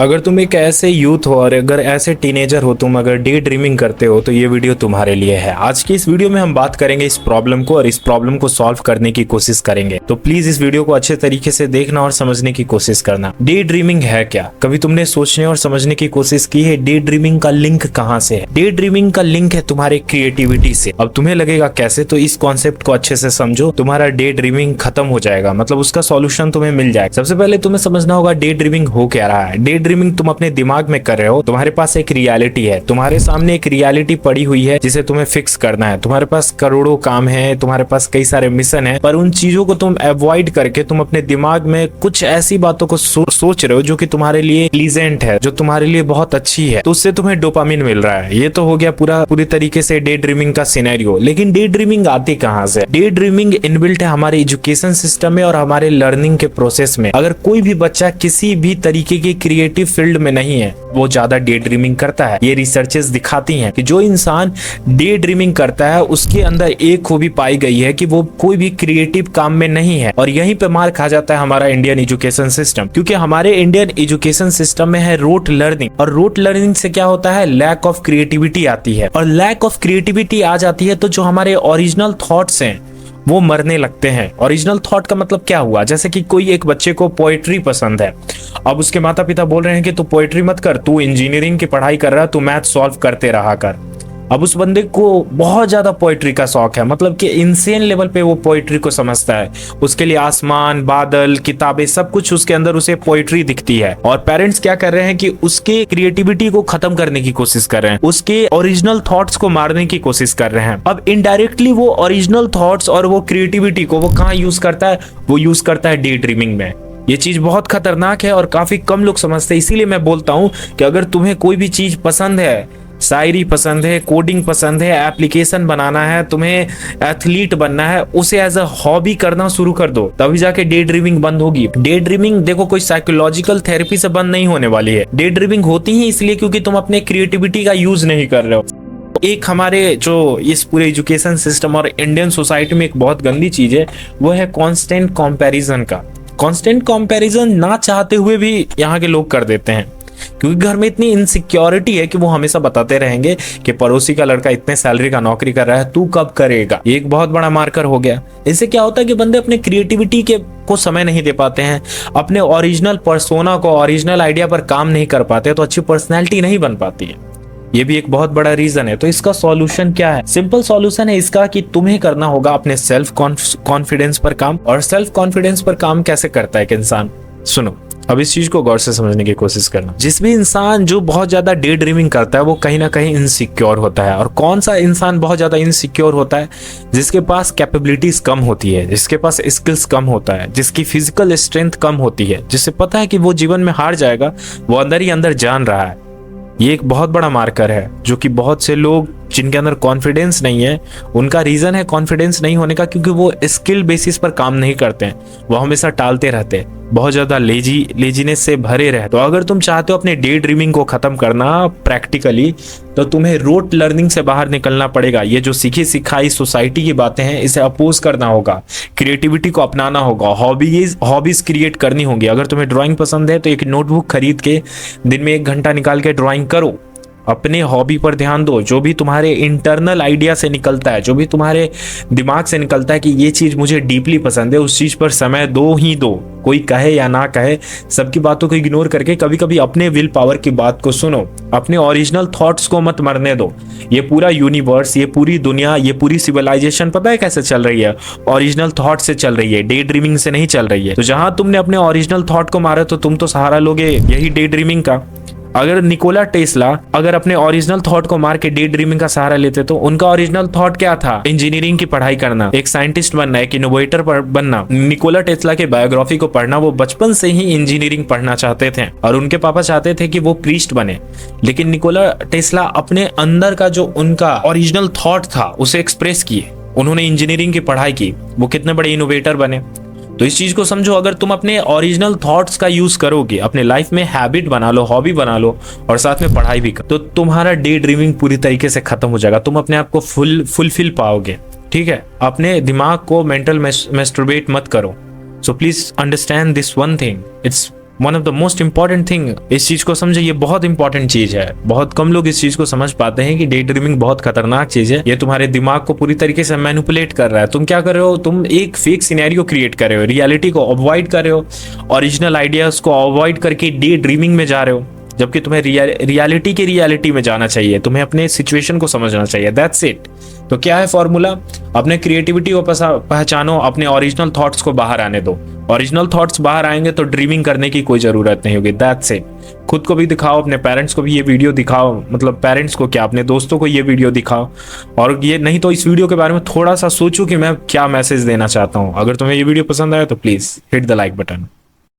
अगर तुम एक ऐसे यूथ हो और अगर ऐसे टीनेजर हो, तुम अगर डे ड्रीमिंग करते हो तो ये वीडियो तुम्हारे लिए है। आज की इस वीडियो में हम बात करेंगे इस प्रॉब्लम को और इस प्रॉब्लम को सॉल्व करने की कोशिश करेंगे। तो प्लीज इस वीडियो को अच्छे तरीके से देखना और समझने की कोशिश करना। डे ड्रीमिंग है क्या? कभी तुमने सोचने और समझने की कोशिश की है डे ड्रीमिंग का लिंक कहाँ से है? डे ड्रीमिंग का लिंक है तुम्हारे क्रिएटिविटी से। अब तुम्हें लगेगा कैसे, तो इस कॉन्सेप्ट को अच्छे से समझो, तुम्हारा डे ड्रीमिंग खत्म हो जाएगा, मतलब उसका सॉल्यूशन तुम्हें मिल जाएगा। सबसे पहले तुम्हें समझना होगा डे ड्रीमिंग हो क्या रहा है। डे ड्रीमिंग तुम अपने दिमाग में कर रहे हो। तुम्हारे पास एक रियलिटी है, तुम्हारे सामने एक रियलिटी पड़ी हुई है जिसे तुम्हें फिक्स करना है। तुम्हारे पास करोड़ों काम है, तुम्हारे पास कई सारे मिशन है, पर उन चीजों को तुम अवॉइड करके तुम अपने दिमाग में कुछ ऐसी बातों को सोच रहे हो जो कि तुम्हारे लिए प्लीजेंट है, जो तुम्हारे लिए बहुत अच्छी है, तो उससे तुम्हें डोपामिन मिल रहा है। ये तो हो गया पूरी तरीके से डे ड्रीमिंग का सिनेरियो। लेकिन डे ड्रीमिंग आती कहां से? डे ड्रीमिंग इनबिल्ट है हमारे एजुकेशन सिस्टम में और हमारे लर्निंग के प्रोसेस में। अगर कोई भी बच्चा किसी भी तरीके की क्रिएटिव फील्ड में नहीं है, वो ज्यादा डे ड्रीमिंग करता है। ये रिसर्चेस दिखाती हैं कि जो इंसान डे ड्रीमिंग करता है उसके अंदर एक खूबी पाई गई है कि वो कोई भी क्रिएटिव काम में नहीं है। और यहीं पे मार खा जाता है हमारा इंडियन एजुकेशन सिस्टम, क्योंकि हमारे इंडियन एजुकेशन सिस्टम में है रोट लर्निंग, और रोट लर्निंग से क्या होता है, लैक ऑफ क्रिएटिविटी आती है। और लैक ऑफ क्रिएटिविटी आ जाती है तो जो हमारे ओरिजिनल थॉट्स हैं वो मरने लगते हैं। ओरिजिनल थॉट का मतलब क्या हुआ? जैसे कि कोई एक बच्चे को पोएट्री पसंद है, अब उसके माता पिता बोल रहे हैं कि तू पोएट्री मत कर, तू इंजीनियरिंग की पढ़ाई कर रहा है, तू मैथ सॉल्व करते रहा कर। अब उस बंदे को बहुत ज्यादा पोएट्री का शौक है, मतलब कि इनसेन लेवल पे वो पोएट्री को समझता है। उसके लिए आसमान, बादल, किताबें, सब कुछ उसके अंदर उसे पोएट्री दिखती है। और पेरेंट्स क्या कर रहे हैं कि उसके क्रिएटिविटी को खत्म करने की कोशिश कर रहे हैं, उसके ओरिजिनल थॉट्स को मारने की कोशिश कर रहे हैं। अब इनडायरेक्टली वो ओरिजिनल थॉट्स और वो क्रिएटिविटी को वो कहाँ यूज करता है? वो यूज करता है डे ड्रीमिंग में। ये चीज बहुत खतरनाक है और काफी कम लोग समझते हैं। इसीलिए मैं बोलता हूँ कि अगर तुम्हें कोई भी चीज पसंद है, शायरी पसंद है, कोडिंग पसंद है, एप्लीकेशन बनाना है, तुम्हें एथलीट बनना है, उसे एज अ हॉबी करना शुरू कर दो, तभी जाके डे ड्रीमिंग बंद होगी। डे ड्रीमिंग देखो कोई साइकोलॉजिकल थेरेपी से बंद नहीं होने वाली है। डे ड्रीमिंग होती ही इसलिए क्योंकि तुम अपने क्रिएटिविटी का यूज नहीं कर रहे हो। एक हमारे जो इस पूरे एजुकेशन सिस्टम और इंडियन सोसाइटी में एक बहुत गंदी चीज है, वो है कांस्टेंट कंपैरिजन का। कांस्टेंट कंपैरिजन ना चाहते हुए भी यहाँ के लोग कर देते हैं, क्योंकि घर में इतनी इनसिक्योरिटी है कि वो हमेशा बताते रहेंगे कि पड़ोसी का लड़का इतने सैलरी का नौकरी कर रहा है, तू कब करेगा। ये एक बहुत बड़ा मार्कर हो गया। इससे क्या होता है कि बंदे अपने क्रिएटिविटी के को समय नहीं दे पाते हैं, अपने ओरिजिनल पर्सोना को, ओरिजिनल आइडिया पर काम नहीं कर पाते, तो अच्छी पर्सनैलिटी नहीं बन पाती है। ये भी एक बहुत बड़ा रीजन है। तो इसका सॉल्यूशन क्या है? सिंपल सॉल्यूशन है इसका कि तुम्हें करना होगा अपने सेल्फ कॉन्फिडेंस पर काम। और सेल्फ कॉन्फिडेंस पर काम कैसे करता है एक इंसान? सुनो, अब इस चीज को गौर से समझने की कोशिश करना। जिस भी इंसान जो बहुत ज्यादा डे ड्रीमिंग करता है वो कहीं ना कहीं इनसिक्योर होता है। और कौन सा इंसान बहुत ज्यादा इनसिक्योर होता है? जिसके पास कैपेबिलिटीज कम होती है, जिसके पास स्किल्स कम होता है, जिसकी फिजिकल स्ट्रेंथ कम होती है, जिसे पता है कि वो जीवन में हार जाएगा, वो अंदर ही अंदर जान रहा है। ये एक बहुत बड़ा मार्कर है जो कि बहुत से लोग जिनके अंदर कॉन्फिडेंस नहीं है, उनका रीजन है कॉन्फिडेंस नहीं होने का, क्योंकि वो स्किल बेसिस पर काम नहीं करते हैं, वो हमेशा टालते रहते हैं, बहुत ज्यादा लेजीनेस से भरे रहे। तो अगर तुम चाहते हो अपने डे ड्रीमिंग को खत्म करना प्रैक्टिकली, तो तुम्हें रोट लर्निंग से बाहर निकलना पड़ेगा। ये जो सीखी सिखाई सोसाइटी की बातें हैं, इसे अपोज करना होगा, क्रिएटिविटी को अपनाना होगा, हॉबीज क्रिएट करनी होंगी। अगर तुम्हें ड्राइंग पसंद है तो एक नोटबुक खरीद के दिन में 1 घंटा निकाल के ड्राइंग करो। अपने हॉबी पर ध्यान दो। जो भी तुम्हारे इंटरनल आइडिया से निकलता है, जो भी तुम्हारे दिमाग से निकलता है कि ये चीज मुझे डीपली पसंद है, उस चीज पर समय दो ही दो। कोई कहे या ना कहे, सबकी बातों को इग्नोर करके कभी कभी अपने विल पावर की बात को सुनो। अपने ओरिजिनल थॉट्स को मत मरने दो। ये पूरा यूनिवर्स, ये पूरी दुनिया, ये पूरी सिविलाइजेशन पता है कैसे चल रही है? ओरिजिनल थॉट से चल रही है, डे ड्रीमिंग से नहीं चल रही है। तो जहां तुमने अपने ओरिजिनल थॉट को मारा तो तुम तो सहारा लोगे यही डे ड्रीमिंग का। अगर निकोला टेस्ला अगर अपने ओरिजिनल थॉट को मार के डे ड्रीमिंग का सहारा लेते तो उनका ओरिजिनल थॉट क्या था? इंजीनियरिंग की पढ़ाई करना, एक साइंटिस्ट बनना, एक इनोवेटर बनना। निकोला टेस्ला के बायोग्राफी को पढ़ना, वो बचपन से ही इंजीनियरिंग पढ़ना चाहते थे और उनके पापा चाहते थे कि वो प्रीस्ट बने। लेकिन निकोला टेस्ला अपने अंदर का जो उनका ओरिजिनल थॉट था उसे एक्सप्रेस किए, उन्होंने इंजीनियरिंग की पढ़ाई की, वो कितने बड़े इनोवेटर बने। तो इस चीज को समझो, अगर तुम अपने ओरिजिनल थॉट्स का यूज करोगे, अपने लाइफ में हैबिट बना लो, हॉबी बना लो और साथ में पढ़ाई भी करो, तो तुम्हारा डे ड्रीमिंग पूरी तरीके से खत्म हो जाएगा। तुम अपने आप को फुलफिल पाओगे। ठीक है, अपने दिमाग को मेंटल मैस्टरबेट मत करो। So please understand this one thing, it's one of the most important thing, इस चीज को समझे, ये बहुत इंपॉर्टेंट चीज है। बहुत कम लोग इस चीज को समझ पाते हैं कि डे ड्रीमिंग बहुत खतरनाक चीज है। ये तुम्हारे दिमाग को पूरी तरीके से मैनिपुलेट कर रहा है। तुम क्या कर रहे हो, तुम एक फेक सिनेरियो क्रिएट कर रहे हो, रियलिटी को अवॉइड कर रहे हो, ओरिजिनल आइडियाज को अवॉइड करके डे ड्रीमिंग में जा रहे हो, जबकि तुम्हें रियलिटी में जाना चाहिए। तुम्हें अपने सिचुएशन को समझना चाहिए। That's it. तो क्या है फॉर्मूला? अपने क्रिएटिविटी को पहचानो, अपने ओरिजिनल थॉट्स को बाहर आने दो। ओरिजिनल थॉट्स बाहर आएंगे तो ड्रीमिंग करने की कोई जरूरत नहीं होगी। That's it. खुद को भी दिखाओ, अपने पेरेंट्स को भी ये वीडियो दिखाओ, मतलब पेरेंट्स को क्या, अपने दोस्तों को ये वीडियो दिखाओ। और ये नहीं तो इस वीडियो के बारे में थोड़ा सा सोचो कि मैं क्या मैसेज देना चाहता हूँ। अगर तुम्हें ये वीडियो पसंद आया तो please hit the like button.